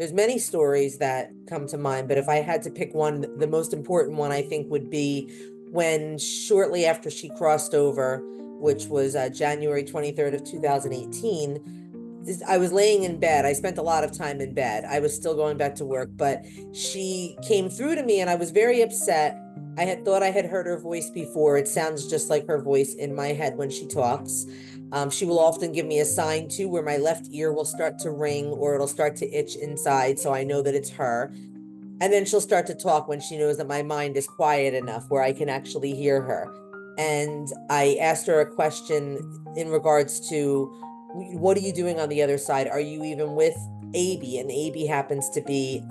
there's many stories that come to mind, but if I had to pick one, the most important one I think would be when shortly after she crossed over, which was January 23rd of 2018, I was laying in bed. I spent a lot of time in bed. I was still going back to work, but she came through to me and I was very upset. I had thought I had heard her voice before. It sounds just like her voice in my head when she talks. She will often give me a sign too, where my left ear will start to ring or it'll start to itch inside. So I know that it's her. And then she'll start to talk when she knows that my mind is quiet enough where I can actually hear her. And I asked her a question in regards to, what are you doing on the other side? Are you even with AB? And AB happens to be,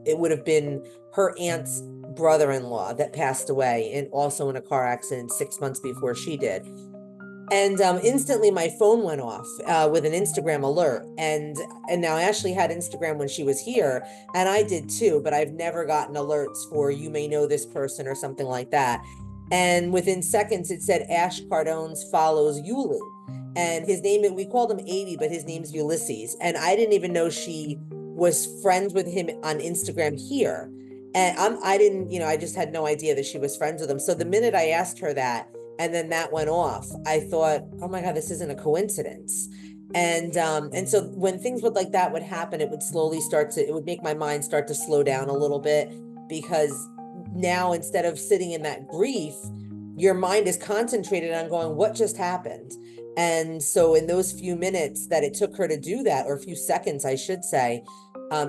it would have been her aunt's brother-in-law that passed away, and also in a car accident 6 months before she did. And instantly my phone went off with an Instagram alert. And now Ashley had Instagram when she was here, and I did too, but I've never gotten alerts for you may know this person or something like that. And within seconds, it said Ash Cardone's follows Yuli. And his name, we called him 80, but his name's Ulysses. And I didn't even know she was friends with him on Instagram here. And I didn't, I just had no idea that she was friends with him. So the minute I asked her that, and then that went off, I thought, oh my God, this isn't a coincidence. And so when things would like that would happen, it would slowly it would make my mind start to slow down a little bit, because now instead of sitting in that grief, your mind is concentrated on going, what just happened? And so in those few minutes that it took her to do that, or a few seconds, I should say,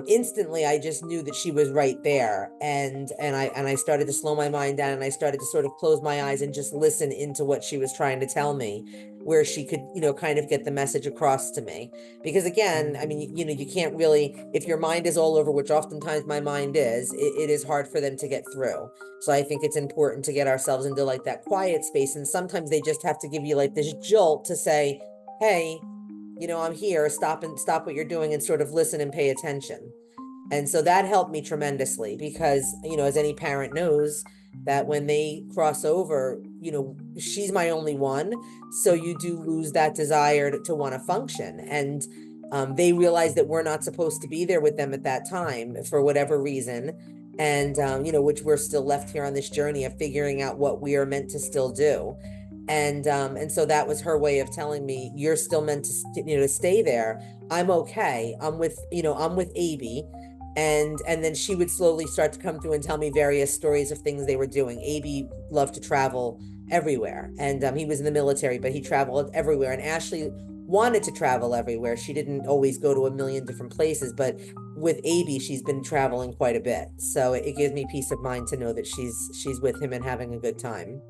instantly I just knew that she was right there. And I started to slow my mind down, and I started to sort of close my eyes and just listen into what she was trying to tell me, where she could, kind of get the message across to me. Because again, I mean, you can't really, if your mind is all over, which oftentimes my mind is, it is hard for them to get through. So I think it's important to get ourselves into like that quiet space. And sometimes they just have to give you like this jolt to say, hey, I'm here, stop what you're doing and sort of listen and pay attention. And so that helped me tremendously, because, as any parent knows, that when they cross over, she's my only one. So you do lose that desire to want to function. And they realize that we're not supposed to be there with them at that time for whatever reason. And, which we're still left here on this journey of figuring out what we are meant to still do. And so that was her way of telling me, you're still meant to stay there. I'm okay. I'm with AB. And then she would slowly start to come through and tell me various stories of things they were doing. AB loved to travel everywhere, and he was in the military, but he traveled everywhere. And Ashley wanted to travel everywhere. She didn't always go to a million different places, but with AB, she's been traveling quite a bit. So it gives me peace of mind to know that she's with him and having a good time.